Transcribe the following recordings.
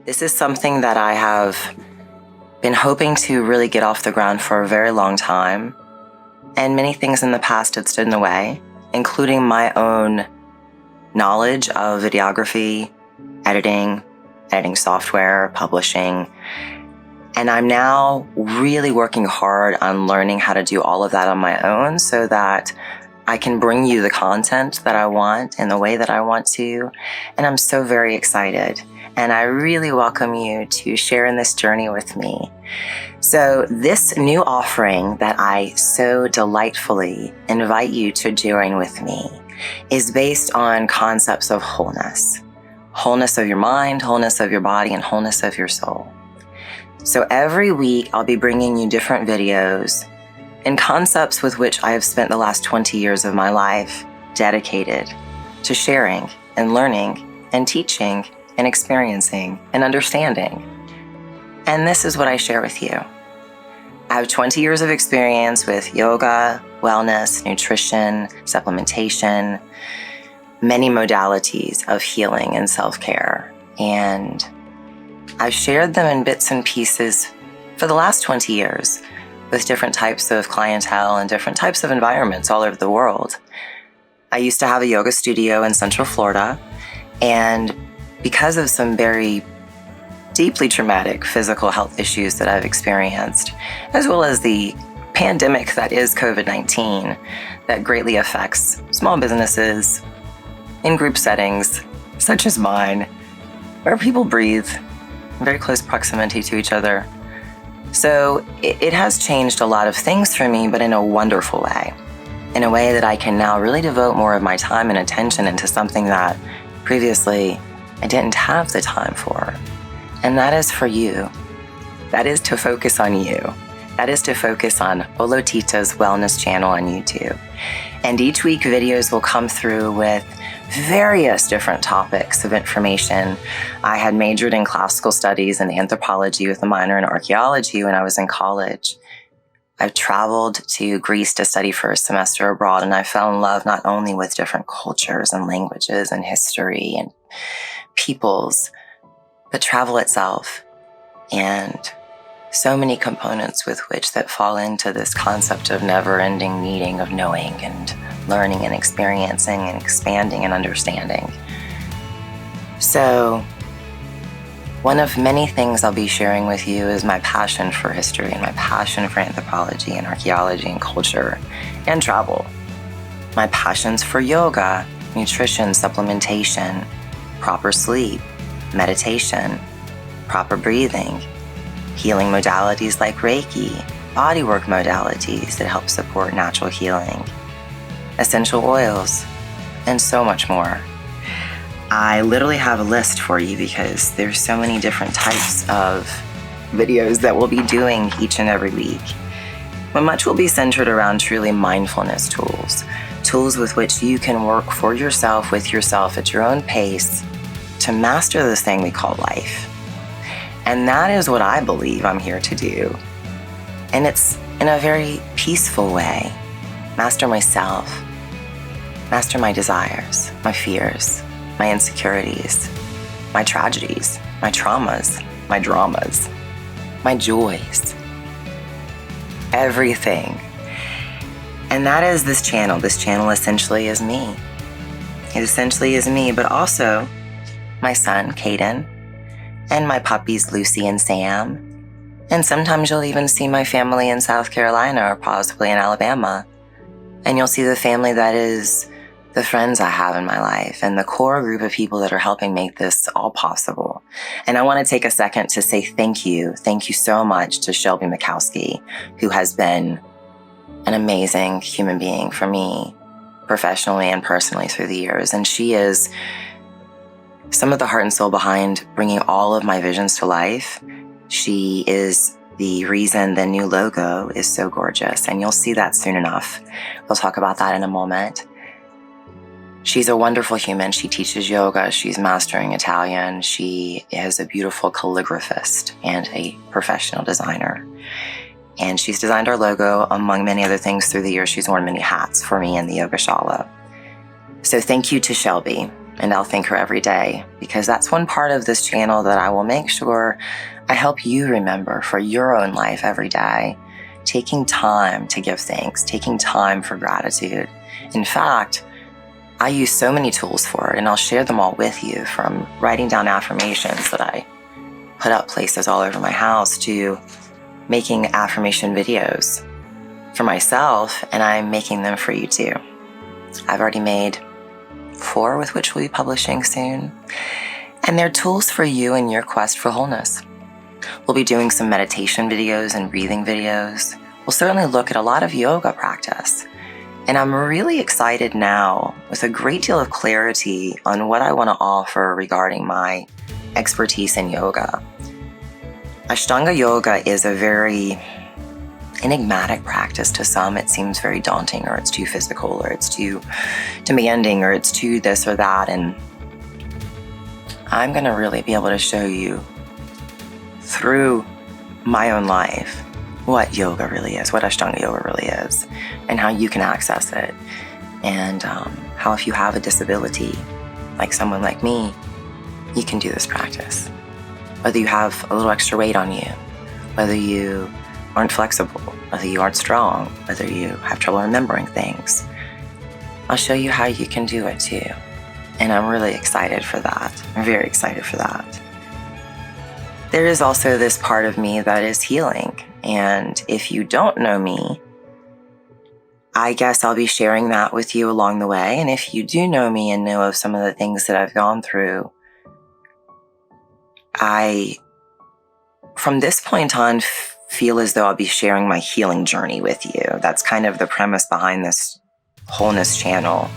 This is something that I have been hoping to really get off the ground for a very long time, and many things in the past had stood in the way, including my own knowledge of videography, editing software, publishing, and I'm now really working hard on learning how to do all of that on my own so that I can bring you the content that I want in the way that I want to, and I'm so very excited. And I really welcome you to share in this journey with me. So this new offering that I so delightfully invite you to join with me is based on concepts of wholeness. Wholeness of your mind, wholeness of your body, and wholeness of your soul. So every week I'll be bringing you different videos and concepts with which I have spent the last 20 years of my life dedicated to sharing and learning and teaching and experiencing and understanding. And this is what I share with you. I have 20 years of experience with yoga, wellness, nutrition, supplementation, many modalities of healing and self-care. And I've shared them in bits and pieces for the last 20 years with different types of clientele and different types of environments all over the world. I used to have a yoga studio in Central Florida, and because of some very deeply traumatic physical health issues that I've experienced, as well as the pandemic that is COVID-19 that greatly affects small businesses in group settings, such as mine, where people breathe in very close proximity to each other. So it has changed a lot of things for me, but in a wonderful way, in a way that I can now really devote more of my time and attention into something that previously I didn't have the time for. And that is for you. That is to focus on you. That is to focus on Olótita's wellness channel on YouTube. And each week videos will come through with various different topics of information. I had majored in classical studies and anthropology with a minor in archaeology when I was in college. I've traveled to Greece to study for a semester abroad, and I fell in love not only with different cultures and languages and history and peoples, but travel itself, and so many components with which that fall into this concept of never-ending needing of knowing and learning and experiencing and expanding and understanding. So one of many things I'll be sharing with you is my passion for history and my passion for anthropology and archaeology and culture and travel. My passions for yoga, nutrition, supplementation, proper sleep, meditation, proper breathing, healing modalities like Reiki, bodywork modalities that help support natural healing, essential oils, and so much more. I literally have a list for you because there's so many different types of videos that we'll be doing each and every week. But much will be centered around truly mindfulness tools, tools with which you can work for yourself, with yourself at your own pace, to master this thing we call life. And that is what I believe I'm here to do. And it's in a very peaceful way. Master myself, master my desires, my fears, my insecurities, my tragedies, my traumas, my dramas, my joys, everything. And that is this channel. This channel essentially is me. It essentially is me, but also my son, Caden, and my puppies, Lucy and Sam. And sometimes you'll even see my family in South Carolina or possibly in Alabama. And you'll see the family that is the friends I have in my life and the core group of people that are helping make this all possible. And I want to take a second to say thank you. Thank you so much to Shelby Mikowski, who has been an amazing human being for me, professionally and personally through the years. And she is some of the heart and soul behind bringing all of my visions to life. She is the reason the new logo is so gorgeous, and you'll see that soon enough. We'll talk about that in a moment. She's a wonderful human. She teaches yoga. She's mastering Italian. She is a beautiful calligraphist and a professional designer. And she's designed our logo, among many other things through the years. She's worn many hats for me in the Yoga Shala. So thank you to Shelby. and I'll thank her every day, because that's one part of this channel that I will make sure I help you remember for your own life every day. Taking time to give thanks, taking time for gratitude. In fact, I use so many tools for it, and I'll share them all with you, from writing down affirmations that I put up places all over my house to making affirmation videos for myself, and I'm making them for you too. I've already made 4 with which we'll be publishing soon, and they're tools for you in your quest for wholeness. We'll be doing some meditation videos and breathing videos. We'll certainly look at a lot of yoga practice. And I'm really excited now, with a great deal of clarity on what I want to offer regarding my expertise in yoga. Ashtanga yoga is a very enigmatic practice to some. It seems very daunting, or it's too physical, or it's too demanding, or it's too this or that. And I'm going to really be able to show you through my own life what yoga really is, what Ashtanga yoga really is, and how you can access it, and how if you have a disability, like someone like me, you can do this practice. Whether you have a little extra weight on you, whether you aren't flexible, whether you aren't strong, whether you have trouble remembering things, I'll show you how you can do it too. And I'm really excited for that. I'm very excited for that. There is also this part of me that is healing. And if you don't know me, I guess I'll be sharing that with you along the way. And if you do know me and know of some of the things that I've gone through, I, from this point on, feel as though I'll be sharing my healing journey with you. That's kind of the premise behind this wholeness channel.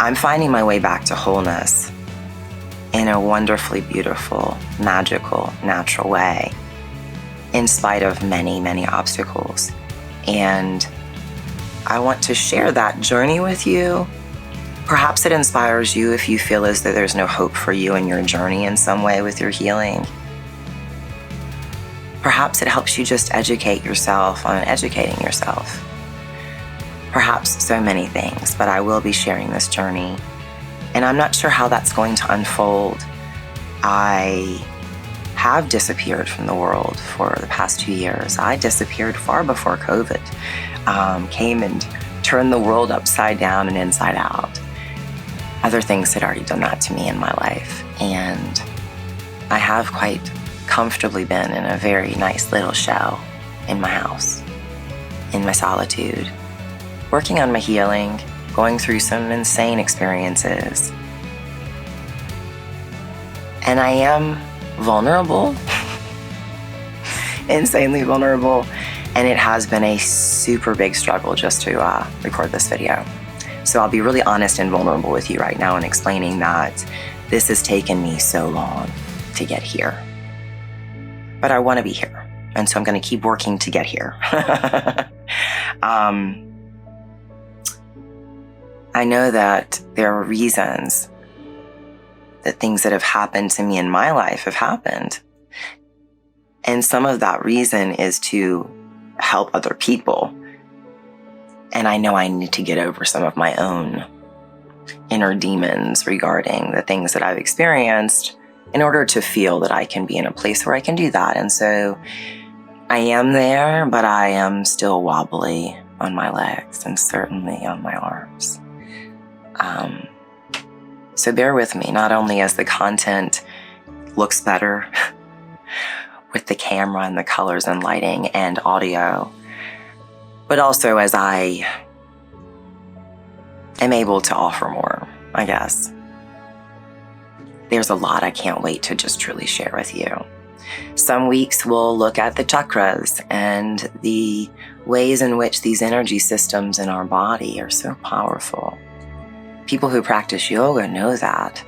I'm finding my way back to wholeness in a wonderfully beautiful, magical, natural way, in spite of many, many obstacles. And I want to share that journey with you. Perhaps it inspires you if you feel as though there's no hope for you in your journey in some way with your healing. Perhaps it helps you just educate yourself on educating yourself. Perhaps so many things, but I will be sharing this journey. And I'm not sure how that's going to unfold. I have disappeared from the world for the past 2 years. I disappeared far before COVID came and turned the world upside down and inside out. Other things had already done that to me in my life. And I have quite comfortably been in a very nice little shell in my house, in my solitude, working on my healing, going through some insane experiences. And I am vulnerable, insanely vulnerable, and it has been a super big struggle just to record this video. So I'll be really honest and vulnerable with you right now in explaining that this has taken me so long to get here. But I want to be here, and so I'm going to keep working to get here. I know that there are reasons that things that have happened to me in my life have happened. And some of that reason is to help other people. And I know I need to get over some of my own inner demons regarding the things that I've experienced in order to feel that I can be in a place where I can do that. And so I am there, but I am still wobbly on my legs and certainly on my arms. So bear with me, not only as the content looks better with the camera and the colors and lighting and audio, but also as I am able to offer more, I guess. There's a lot I can't wait to just truly share with you. Some weeks we'll look at the chakras and the ways in which these energy systems in our body are so powerful. People who practice yoga know that.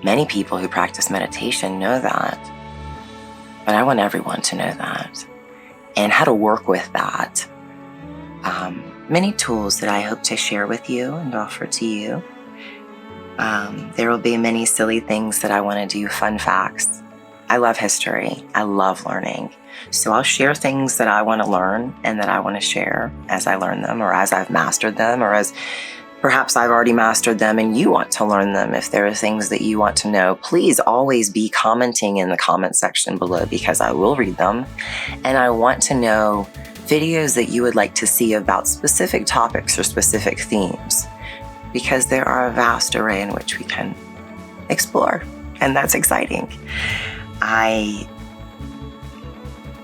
Many people who practice meditation know that. But I want everyone to know that. And how to work with that. Many tools that I hope to share with you and offer to you. There will be many silly things that I want to do, fun facts. I love history. I love learning. So I'll share things that I want to learn and that I want to share as I learn them, or as I've mastered them, or as Perhaps I've already mastered them and you want to learn them. If there are things that you want to know, please always be commenting in the comment section below, because I will read them. And I want to know videos that you would like to see about specific topics or specific themes, because there are a vast array in which we can explore, and that's exciting. I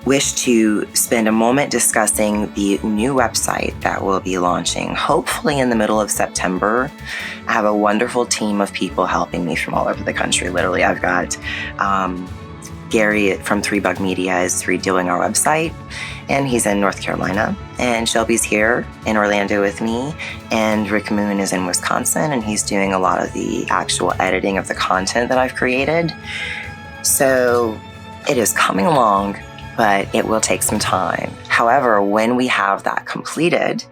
wish to spend a moment discussing the new website that will be launching, hopefully in the middle of September. I have a wonderful team of people helping me from all over the country. Literally, I've got Gary from 3Bug Media is redoing our website, and he's in North Carolina. And Shelby's here in Orlando with me, and Rick Moon is in Wisconsin, and he's doing a lot of the actual editing of the content that I've created. So it is coming along, but it will take some time. However, when we have that completed,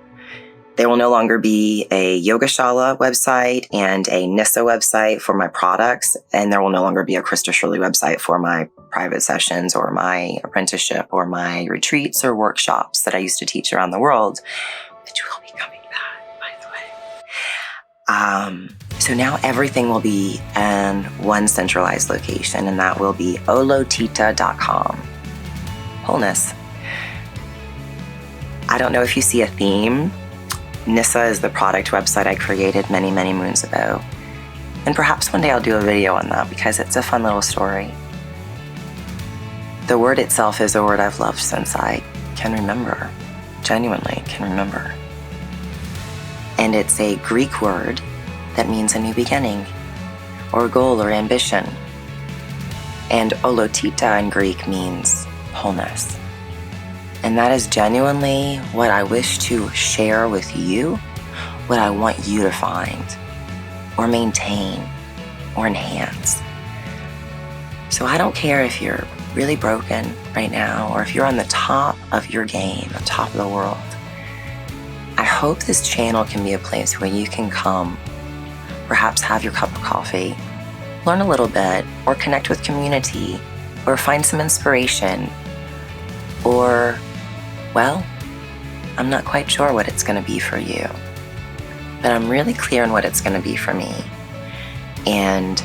there will no longer be a Yoga Shala website and a ness website for my products, and there will no longer be a Krista Shirley website for my private sessions or my apprenticeship or my retreats or workshops that I used to teach around the world, which will be coming back, by the way. So now everything will be in one centralized location, and that will be olótita.com. Wholeness. I don't know if you see a theme. Nissa is the product website I created many, many moons ago. And perhaps one day I'll do a video on that, because it's a fun little story. The word itself is a word I've loved since I can remember. Genuinely can remember. And it's a Greek word that means a new beginning, or goal, or ambition. And Olótita in Greek means wholeness. And that is genuinely what I wish to share with you, what I want you to find, or maintain, or enhance. So I don't care if you're really broken right now, or if you're on the top of your game, on top of the world. I hope this channel can be a place where you can come, perhaps have your cup of coffee, learn a little bit, or connect with community, or find some inspiration, or, well, I'm not quite sure what it's going to be for you, but I'm really clear on what it's going to be for me. And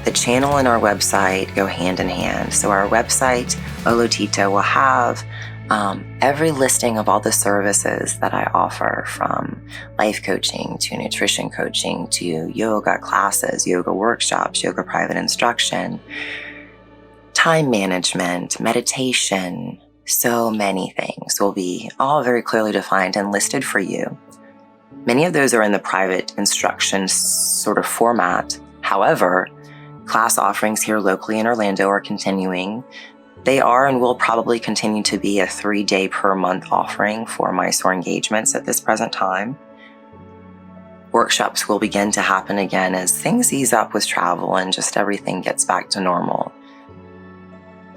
the channel and our website go hand in hand. So our website, Olótita, will have every listing of all the services that I offer, from life coaching to nutrition coaching to yoga classes, yoga workshops, yoga private instruction, time management, meditation. So many things will be all very clearly defined and listed for you. Many of those are in the private instruction sort of format. However, class offerings here locally in Orlando are continuing. They are and will probably continue to be a 3-day per month offering for mysore engagements at this present time. Workshops will begin to happen again as things ease up with travel and just everything gets back to normal.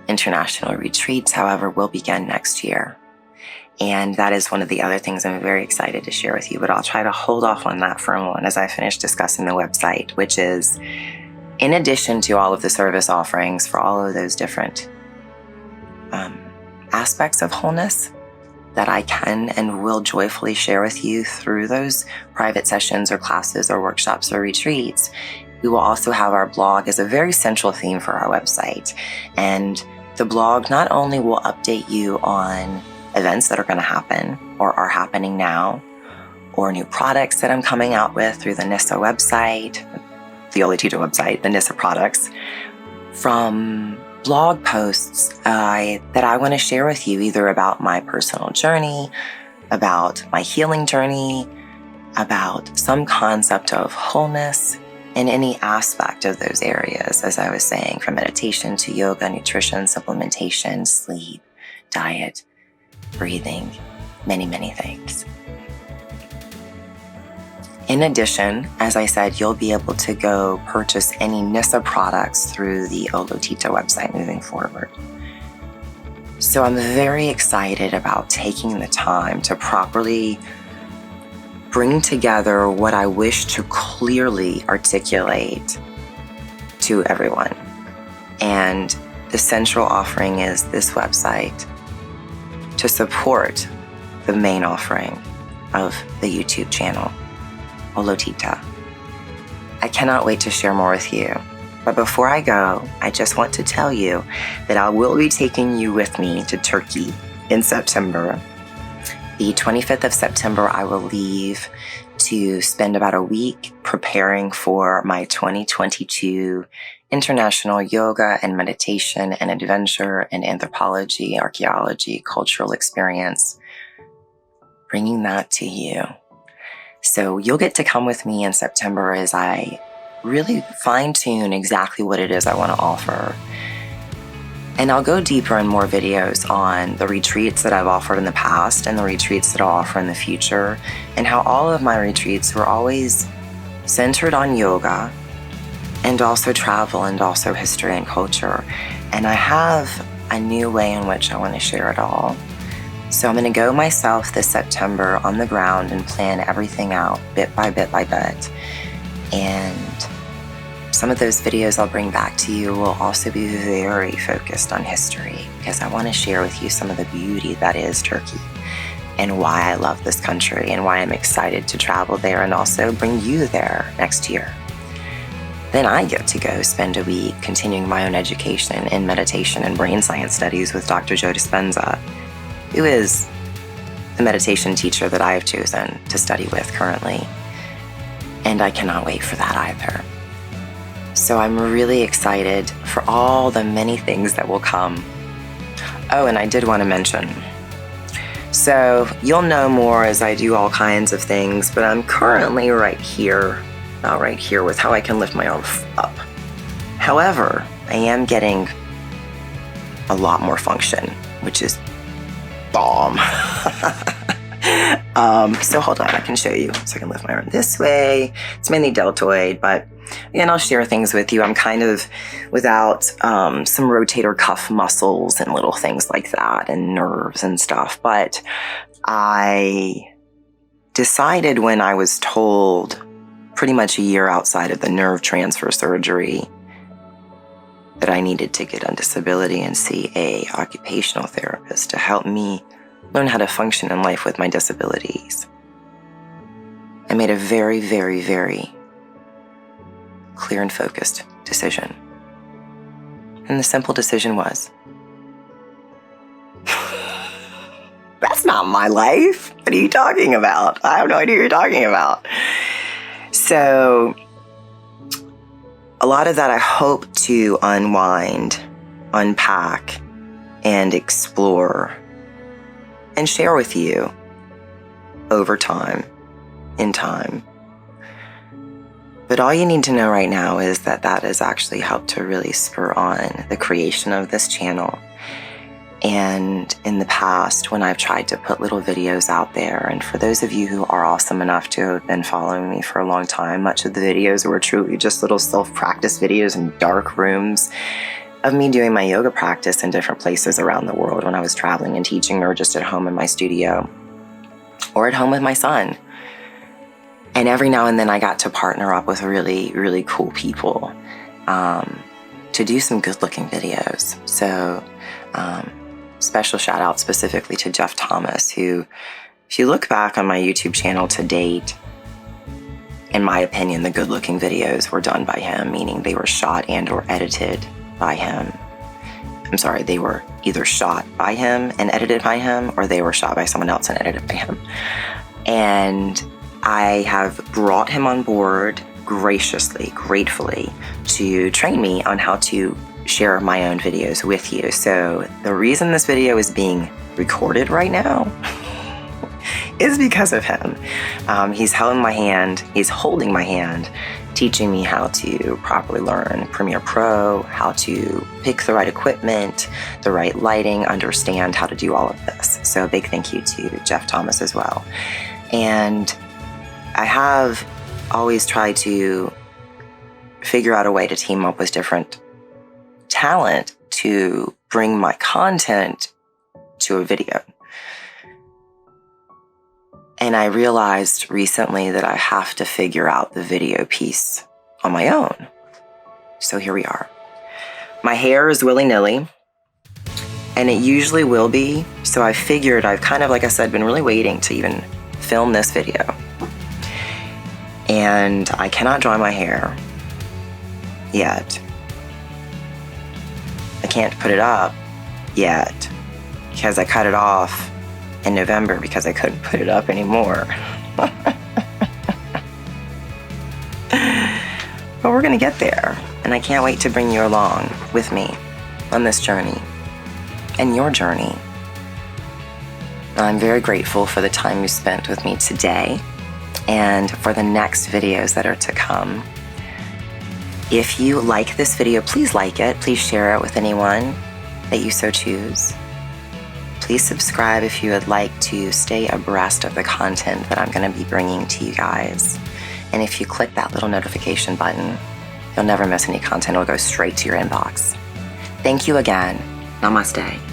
International retreats, however, will begin next year. And that is one of the other things I'm very excited to share with you, but I'll try to hold off on that for a moment as I finish discussing the website, which is, in addition to all of the service offerings for all of those different aspects of wholeness that I can and will joyfully share with you through those private sessions or classes or workshops or retreats, we will also have our blog as a very central theme for our website. And the blog not only will update you on events that are going to happen or are happening now, or new products that I'm coming out with through the ness website, the Olótita website, the ness products, from blog posts that I want to share with you, either about my personal journey, about my healing journey, about some concept of wholeness in any aspect of those areas, as I was saying, from meditation to yoga, nutrition, supplementation, sleep, diet, breathing, many, many things. In addition, as I said, you'll be able to go purchase any ness products through the Olótita website moving forward. So I'm very excited about taking the time to properly bring together what I wish to clearly articulate to everyone. And the central offering is this website to support the main offering of the YouTube channel. Olótita. I cannot wait to share more with you. But before I go, I just want to tell you that I will be taking you with me to Turkey in September. The 25th of September, I will leave to spend about a week preparing for my 2022 International Yoga and Meditation and Adventure and Anthropology, Archaeology, Cultural Experience, bringing that to you. So you'll get to come with me in September as I really fine-tune exactly what it is I want to offer. And I'll go deeper in more videos on the retreats that I've offered in the past and the retreats that I'll offer in the future, and how all of my retreats were always centered on yoga and also travel and also history and culture. And I have a new way in which I want to share it all. So I'm going to go myself this September on the ground and plan everything out bit by bit by bit. And some of those videos I'll bring back to you will also be very focused on history, because I want to share with you some of the beauty that is Turkey and why I love this country and why I'm excited to travel there and also bring you there next year. Then I get to go spend a week continuing my own education in meditation and brain science studies with Dr. Joe Dispenza, who is the meditation teacher that I have chosen to study with currently. And I cannot wait for that either. So I'm really excited for all the many things that will come. Oh, and I did want to mention, so you'll know more as I do all kinds of things, but I'm currently right here with how I can lift my arm up. However, I am getting a lot more function, which is bomb. So hold on, I can show you. So I can lift my arm this way. It's mainly deltoid, but again, I'll share things with you. I'm kind of without some rotator cuff muscles and little things like that and nerves and stuff. But I decided when I was told pretty much a year outside of the nerve transfer surgery that I needed to get on disability and see a occupational therapist to help me learn how to function in life with my disabilities. I made a very, very, very clear and focused decision. And the simple decision was, that's not my life. What are you talking about? I have no idea what you're talking about. So a lot of that I hope to unwind, unpack, and explore and share with you over time, in time. But all you need to know right now is that that has actually helped to really spur on the creation of this channel. And in the past, when I've tried to put little videos out there, and for those of you who are awesome enough to have been following me for a long time, much of the videos were truly just little self-practice videos in dark rooms of me doing my yoga practice in different places around the world when I was traveling and teaching, or just at home in my studio, or at home with my son. And every now and then I got to partner up with really, really cool people to do some good-looking videos. So special shout out specifically to Jeff Thomas, who, if you look back on my YouTube channel to date, in my opinion, the good-looking videos were done by him, meaning they were shot and or edited by him. I'm sorry, they were either shot by him and edited by him, or they were shot by someone else and edited by him. And I have brought him on board graciously, gratefully, to train me on how to share my own videos with you. So the reason this video is being recorded right now is because of him. He's holding my hand, teaching me how to properly learn Premiere Pro, how to pick the right equipment, the right lighting, understand how to do all of this. So a big thank you to Jeff Thomas as well. And I have always tried to figure out a way to team up with different talent to bring my content to a video. And I realized recently that I have to figure out the video piece on my own. So here we are. My hair is willy-nilly, and it usually will be. So I figured I've kind of, like I said, been really waiting to even film this video. and I cannot dry my hair yet. I can't put it up yet because I cut it off in November because I couldn't put it up anymore. But we're gonna get there, and I can't wait to bring you along with me on this journey and your journey. I'm very grateful for the time you spent with me today and for the next videos that are to come. If you like this video, please like it. Please share it with anyone that you so choose. Please subscribe if you would like to stay abreast of the content that I'm going to be bringing to you guys. And if you click that little notification button, you'll never miss any content. It'll go straight to your inbox. Thank you again. Namaste.